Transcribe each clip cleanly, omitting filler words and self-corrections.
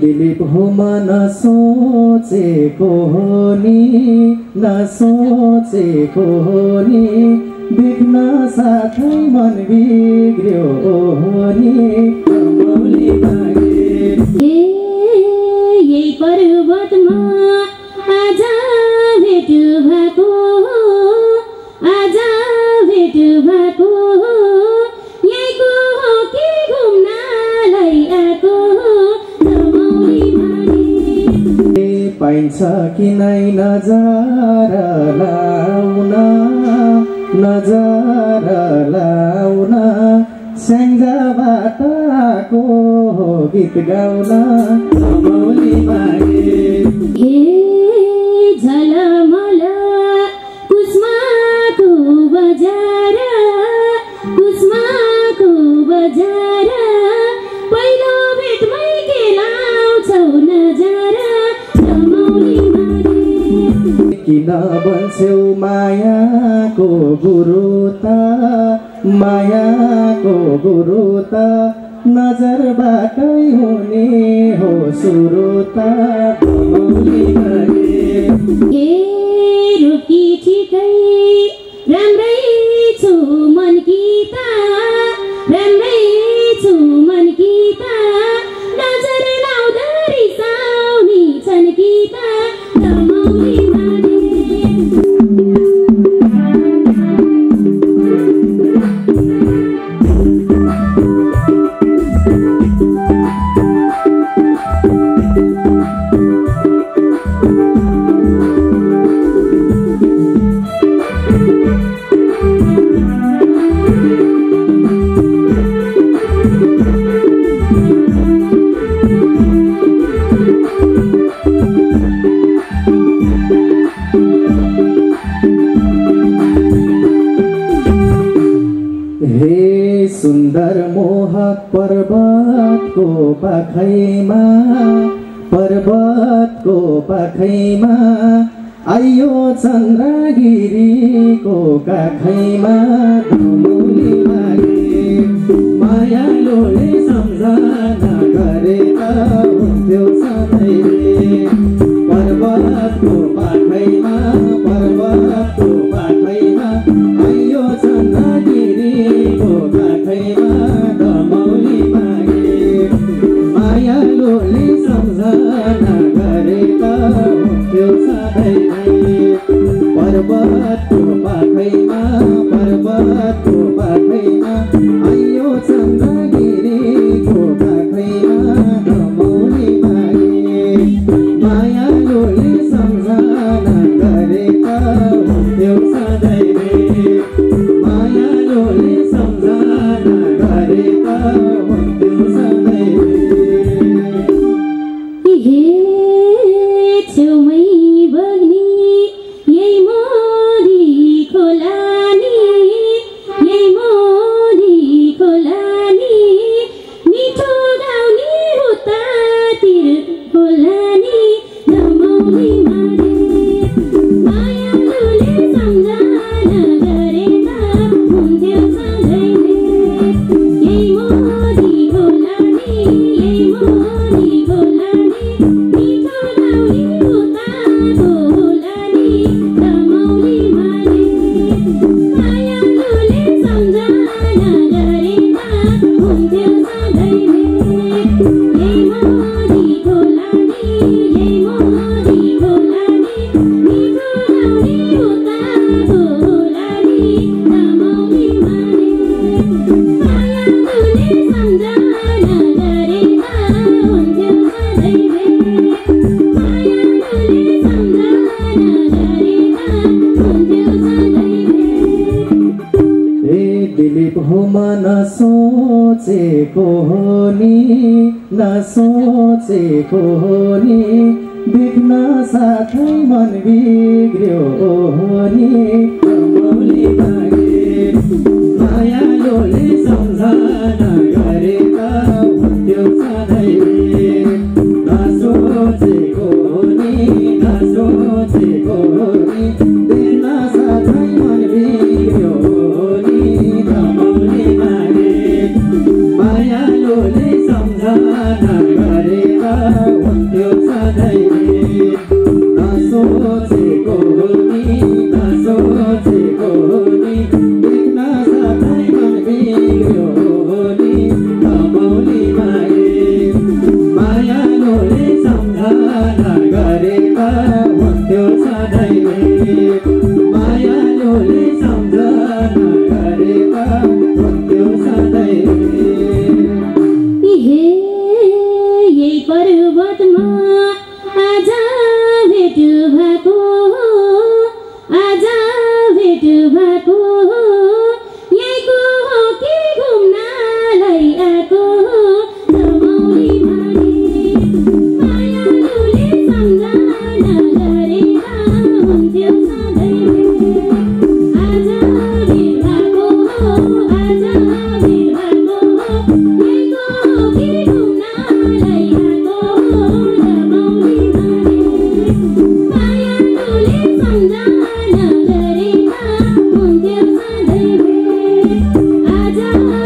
दिलीप हो मन सोचेको हो नि नसोचेको हो नि देख्न साथै मन बिग्र्यो हो नि मौली मागे यही पर्वतमा आज भेट भएको आज भेट भएको यहीको हो कि घुम्नलाई आएको मौली मागे पाइन्छ कि नै नजर लाउन स्याङ्जाबाट आएको गीत गाउन मौली मागे झलमल कुस्माको बजार पहिलो भेटमै के लाउँछौ नजारा मौली मागे किन बन्छौ मायाको गुरु त नजरबाटै हुने हो सुरु त मौली मागे रुकी ठिकै राम्रै छु मन कि त नजर लाउँदा रिसाउने छन् कि त मौली मागे सुन्दर मोहक पर्वतको पाखैमा आइयो चन्द्रगिरीको काखैमा मौली मागे मायालुले सम्झना गरेका हुन्थ्यो सधैँ पर्वतको पाखैमा आइयो चन्द्रगिरीको काखैमा मौली मागे मायालुले सम्झना गरेका हुन्थ्यो सधैँ पर्वतको पाखैमा आइयो चन्द्रगिरीको काखैमा मौली मागे मायालुले सम्झना गरेका हुन्थ्यो सधैँ मायालुले सम्झना गरेका हुन्थ्यो सधैँ छेउमै बग्ने यही मोरी खोलानी मिठो गाउने उतातिर खोलानी मौली मागे मायालुले सम्झना गरेका हुन्थ्यो सधैँ यही मोरी खोलानी मिठो गाउने उताको खोलानी मौली मागे मायालुले सम्झना गरेका हुन्थ्यो सधैँ यही मोरी खोलानी मिठो गाउने उताको खोलानी मौली मागे मायालुले सम्झना गरेका हुन्थ्यो सधैँ मायालुले सम्झना गरेका हुन्थ्यो सधैँ दिलीप हो मन सोचेको हो नि नसोचेको हो नि देख्न साथै मन बिग्र्यो हो नि मौली मागे मायालुले सम्झना गरेका हुन्थ्यो सधैँ नसोचेको हो नि देख्न साथै मन बिग्र्यो हो नि मौली मागे मायालुले सम्झना गरेका सम्झना गरेका हुन्थ्यो सधैँ मायालुले सम्झना गरेका हुन्थ्यो सधैँ यही पर्वतमा आज भेट भएको यहीको हो कि घुम्नलाई आएको रमाउने माने मायालुले सम्झना गरेका हुन्थ्यो सधैँ आज भेट भएको यहीको हो कि घुम्नलाई आएको रमाउने माने मायालुले सम्झना गरेका हुन्थ्यो सधैँ आज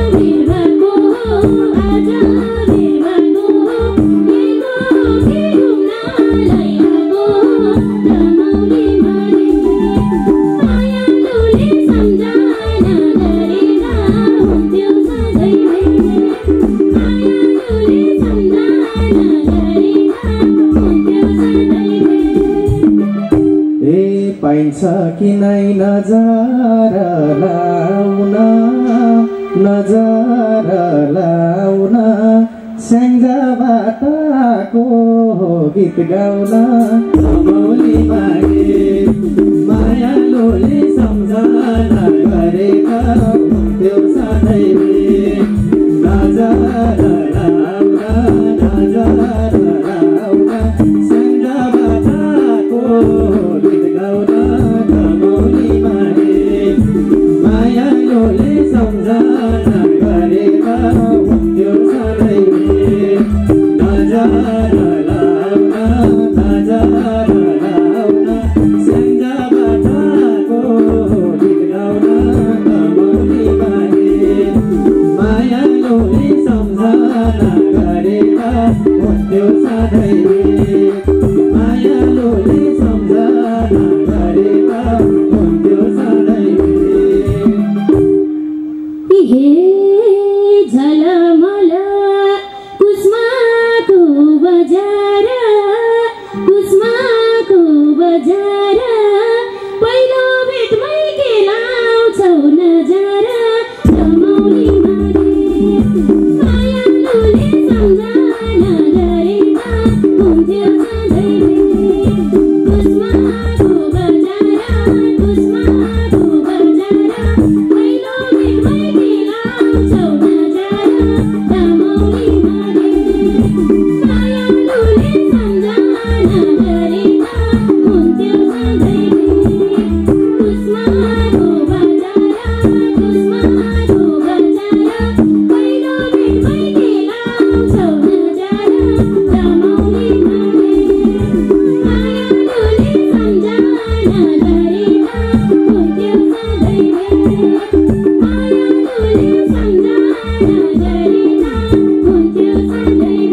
भेट भएको यहीको हो कि घुम्नलाई आएको रमाउने माने मायालुले सम्झना गरेका हुन्थ्यो सधैँ मायालुले सम्झना गरेका हुन्थ्यो सधैँ ए पाइन्छ कि नै नजर लाउन स्याङ्जाबाटको गीत गाउन रमाउने मागे मायालुले सम्झना गरेका हुन्थ्यो सधैँ नजर लाउन स्याङ्जाबाटको गीत गाउन रमाउने मागे मायालुले सम्झना गरेका हुन्थ्यो सधैँ नजर लाउन स्याङ्जाबाटको गीत गाउन रमाउने मागे मायालुले सम्झना गरेका हुन्थ्यो सधैँ मायालुले सम्झना गरेका हुन्थ्यो सधैँ झलमल कुस्माको बजार पहिलो भेटमै के लाउँछौ नजर रमाउने माने मायालुले सम्झना गरेका हुन्थ्यो सधैँ कुस्माको बजार पहिलो भेटमै के लाउँछौ नजर रमाउने माने मायालुले सम्झना गरेका हुन्थ्यो सधैँ कुस्माको बजार पहिलो भेटमै के लाउँछौ नजर रमाउने माने मायालुले सम्झना गरेका हुन्थ्यो सधैँ मायालुले सम्झना गरेका हुन्थ्यो सधैँ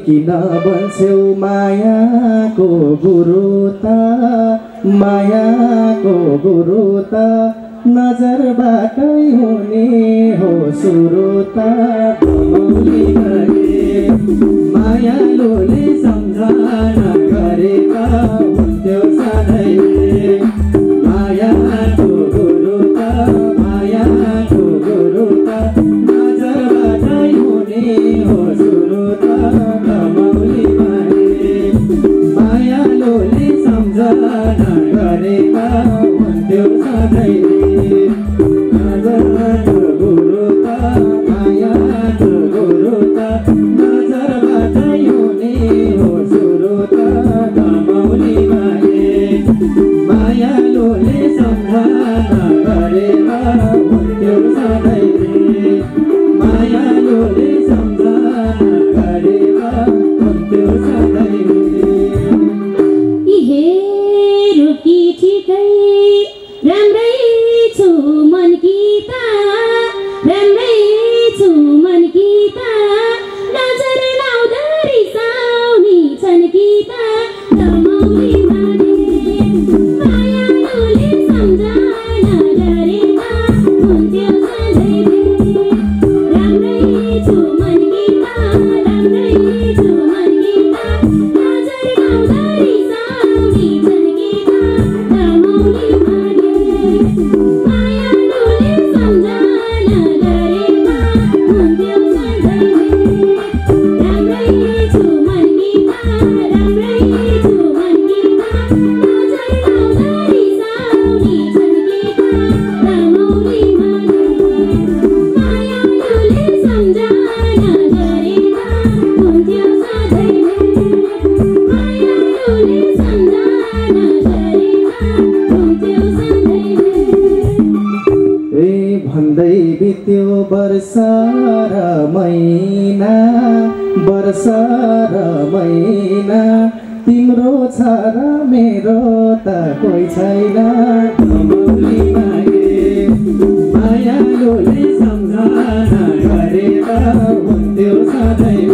किन बन्छौ मायाको गुरु त नजरबाटै हुने हो सुरु त रमाउने मागे मायालुले सम्झना गरेका हुन्थ्यो सधैँ मायाको गुरु त नजरबाटै हुने हो सुरु त रमाउने मागे मायालुले सम्झना गरेका हुन्थ्यो सधैँ नजरको गुरु त वर्ष र महिना तिम्रो छ र मेरो त कोही छैन कमौली मागे मायालुले सम्झना गरेर हुन्थ्यो सधैँ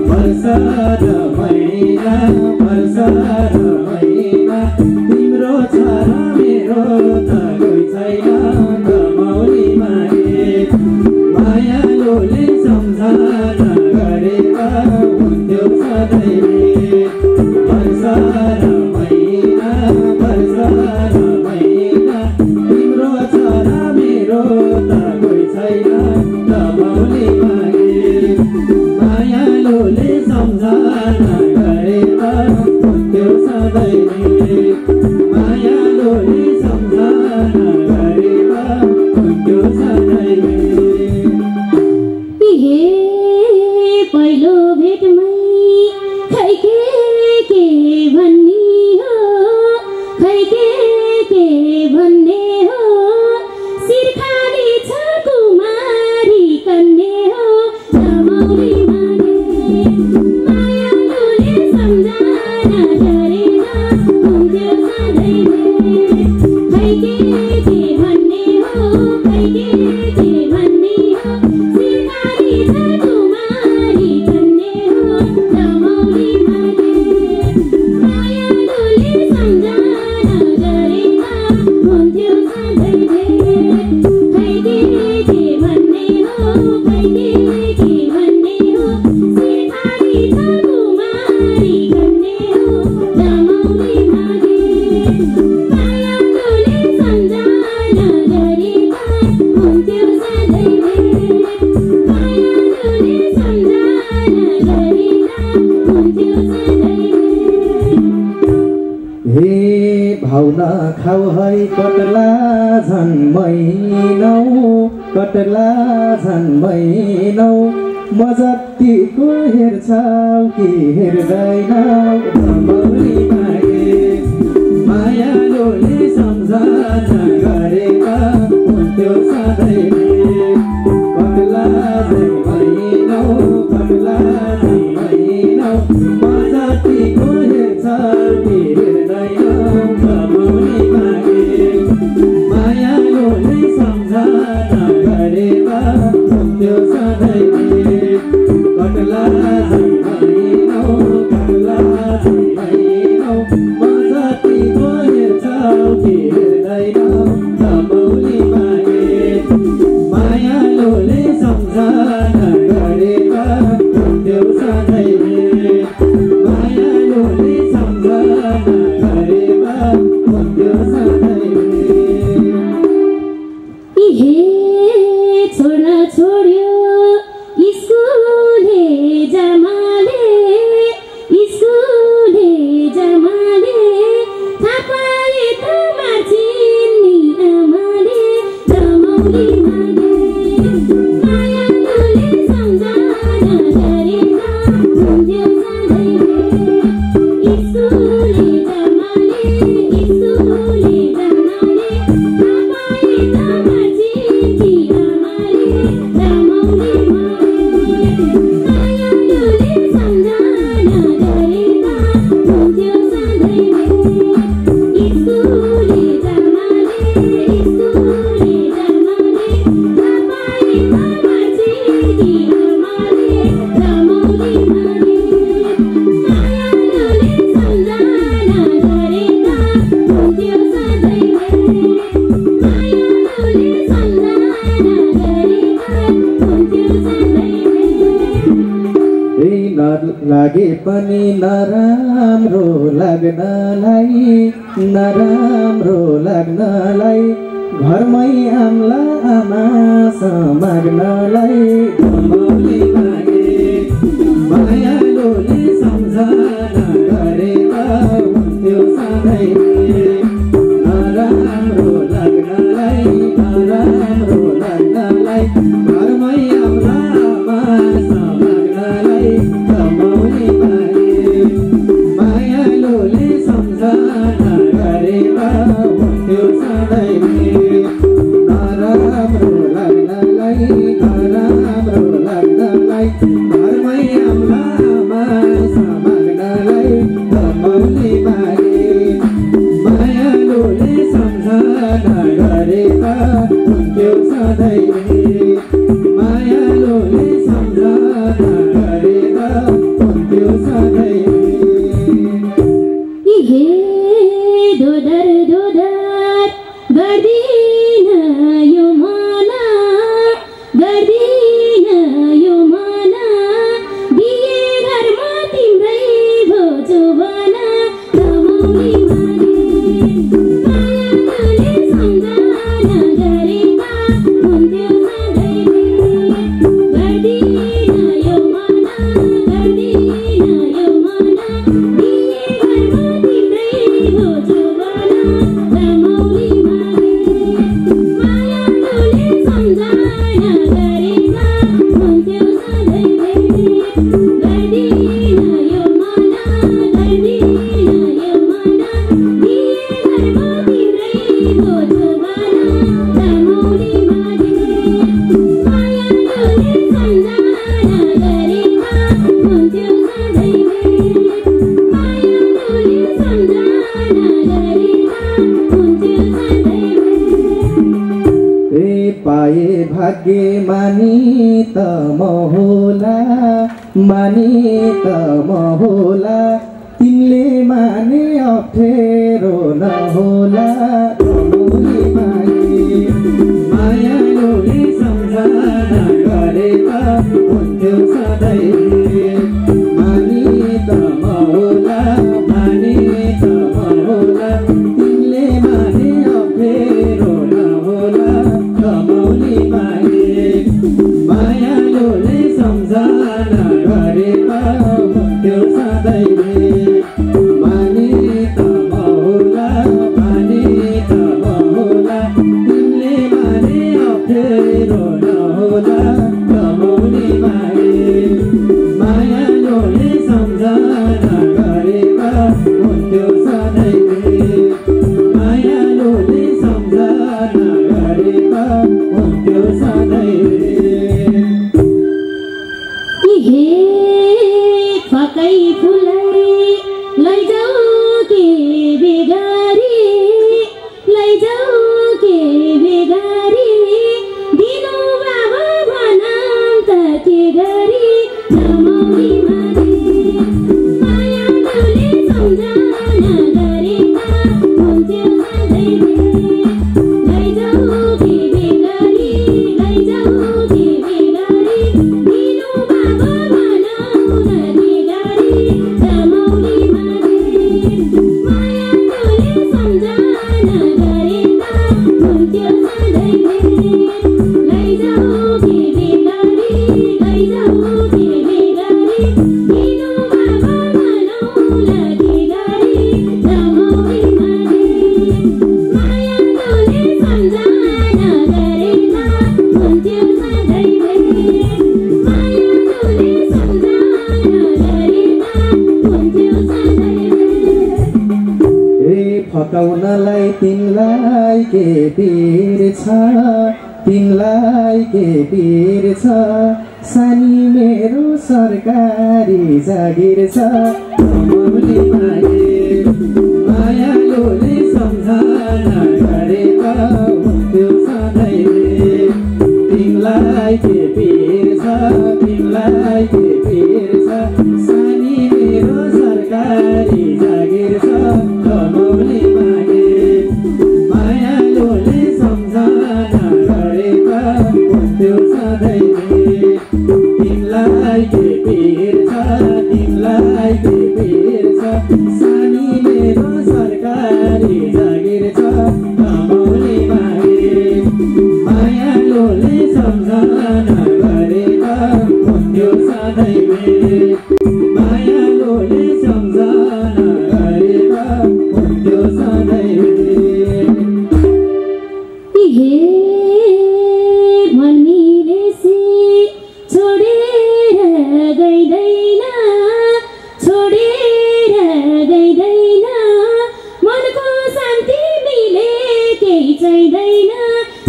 वर्ष र महिना तिम्रो छ र मेरो त कोही छैन कमौली मागे मायालुले सम्झना गरेर हुन्थ्यो सधैँ वर्ष र महिना तिम्रो छ र मेरो त कोही छैन कमौली मागे मायालुले सम्झना गरेर हुन्थ्यो सधैँ मायालुले सम्झना गरेर हुन्थ्यो सधैँ पहिलो भेटमै खै के भन्ने हो खै के भन्ने हो सिरखाली छ कुमारी कन्ने हो कमौली मागे मायालुले सम्झना गरेर हुन्थ्यो सधैँ खै के भन्ने हो खै के भन्ने हो सिरखाली छ कुमारी कन्ने हो कमौली मागे मायालुले सम्झना गरेर हुन्थ्यो सधैँ खै के भन्ने हो खै के भन्ने हो सिरखाली छ कुमारी कन्ने हो कमौली मागे मायालुले सम्झना गरेर हुन्थ्यो सधैँ मायालुले सम्झना गरेर हुन्थ्यो सधैँ हे भाउना खाऊ है कटला झन् महिनौ कटला झन् महिनौ म जतिको हेर्छौ कि हेर्दैनौ कमौली मागे मायालुले सम्झना गरेर हुन्थ्यो सधैँ कटला झन् महिनौ म जतिको हेर्छौ कि हेर्दैनौ कमौली मागे मायालुले सम्झना गरेर हुन्थ्यो सधैँ कटला झन् महिनौ म जतिको हेर्छौ कि हेर्दैनौ कमौली मागे मायालुले सम्झना गरेर हुन्थ्यो सधैँ मायालुले सम्झना गरेर हुन्थ्यो सधैँ छोड्न छोड्यो स्कुले जमाले थाहा पाए त मार्छिन् नि आमाले कमौली मागे मायालुले सम्झना गरेर हुन्थ्यो सधैँ स्कुले जमाले थाहा पाए त मार्छिन् नि आमाले कमौली मागे मायालुले सम्झना गरेर हुन्थ्यो सधैँ स्कुले जमाले थाहा पाए त मार्छिन् नि आमाले कमौली मागे मायालुले सम्झना गरेर हुन्थ्यो सधैँ मायालुले सम्झना गरेर हुन्थ्यो सधैँ लागे पनि नराम्रो लाग्नलाई घरमै आम्ला आमा समाग्नलाई कमौली मागे मायालुले सम्झना गरेर हुन्थ्यो सधैँ नराम्रो लाग्नलाई घरमै आम्ला आमा समाग्नलाई कमौली मागे मायालुले सम्झना गरेर हुन्थ्यो सधैँ नराम्रो लाग्नलाई माग्नलाई रमाउने मागे मायालुले सम्झना गरेका हुन्थ्यो सधैँ मायालुले सम्झना गरेका हुन्थ्यो सधैँ हे दोदर दोदर गर्दिन यो मना गर्दिन यो मना बिहे घरमा तिम्रै भोजो बना रमाउने मागे मायालुले सम्झना गरेका हुन्थ्यो सधैँ गर्दिन यो मना गर्दिन यो मना बिहे घरमा तिम्रै भोजो बना रमाउने मागे मायालुले सम्झना गरेका हुन्थ्यो सधैँ गर्दिन यो मना गर्दिन यो मना बिहे घरमा तिम्रै भोजो बना रमाउने मागे मायालुले सम्झना गरेका हुन्थ्यो सधैँ मायालुले सम्झना गरेका हुन्थ्यो सधैँ ए पाए भाग्य मानी त म होला मानी त म होला तिमीले माने अप्ठ्यारो नहोला रमाउने मागे मायालुले सम्झना गरेका हुन्थ्यो सधैँ मानी त म होला मानी त म होला तिमीले माने अप्ठ्यारो नहोला रमाउने मागे मायालुले सम्झना गरेका हुन्थ्यो सधैँ माने त म होला माने त म होला तिमीले माने अप्ठ्यारो नहोला रमाउने मागे मायालुले सम्झना गरेका हुन्थ्यो सधैँ मायालुले सम्झना गरेका हुन्थ्यो सधैँ हे फकै फुलै लैजाऊ के बेगारी लैजाऊ के बेगारी दिनु बाबा भनाम त के गरी रमाउने मागे मायालुले सम्झना गरेका हुन्थ्यो सधैँ लैजाऊ के बेगारी लैजाऊ के बेगारी दिनु बाबा भनाम त के गरी रमाउने मागे मायालुले सम्झना गरेका हुन्थ्यो सधैँ लैजाऊ के बेगारी लैजाऊ के बेगारी दिनु बाबा भनाम त के गरी रमाउने मागे मायालुले सम्झना गरेका हुन्थ्यो सधैँ मायालुले सम्झना गरेका हुन्थ्यो सधैँ ए फकाउनलाई तिमीलाई के पीर छ तिमीलाई के पीर छ सानी मेरो सरकारी जागिर छ रमाउने मागे मायालुले सम्झना गरेका हुन्थ्यो सधैँ तिमीलाई के पीर छ तिमीलाई के पीर छ सानी मेरो सरकारी जागिर छ रमाउने मागे मायालुले सम्झना गरेका हुन्थ्यो सधैँ तिमीलाई के पीर छ तिमीलाई के पीर छ सानी मेरो सरकारी जागिर छ रमाउने मागे मायालुले सम्झना गरेका हुन्थ्यो सधैँ मायालुले सम्झना गरेका हुन्थ्यो सधैँ हे मन मिलेसी छोडेर गइदैन छोडेर गइदैन मनको शान्ति मिले केही चाहिँदैन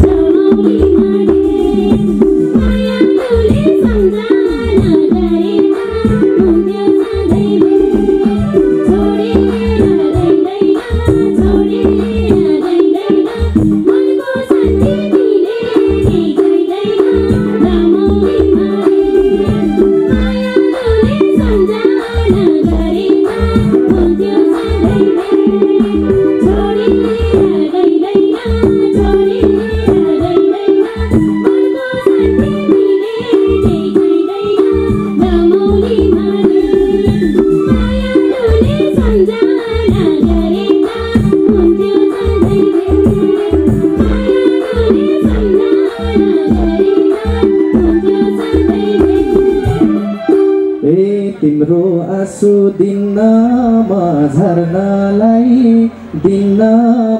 रमाउने मागे मायालुले सम्झना गरेका तिम्रो आँसु दिन्न म झर्नलाई दिन्न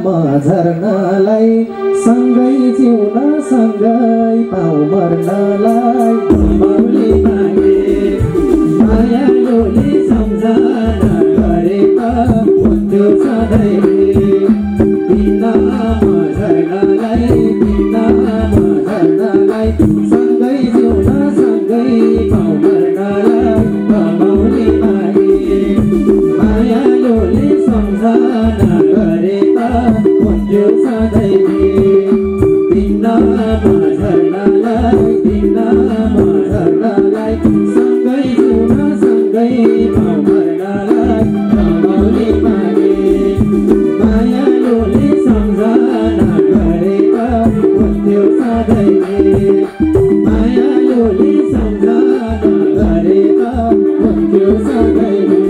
म झर्नलाई सँगै जिउन सँगै पाउ मर्नलाई मौली मागे मायालुले सम्झना गरे त हुन्थ्यो सधैँ दिन्न म झर्नलाई दिन्न म झर्नलाई सँगै जिउन सँगै पाउ मर्नलाई मौली मागे मायालुले सम्झना गरे त हुन्थ्यो सधैँ दिन्न म झर्नलाई दिन्न म झर्नलाई सँगै जिउन सँगै पाउ मर्नलाई मौली मागे मायालुले सम्झना गरे त हुन्थ्यो सधैँ मायालुले सम्झना गरे त हुन्थ्यो सधैँ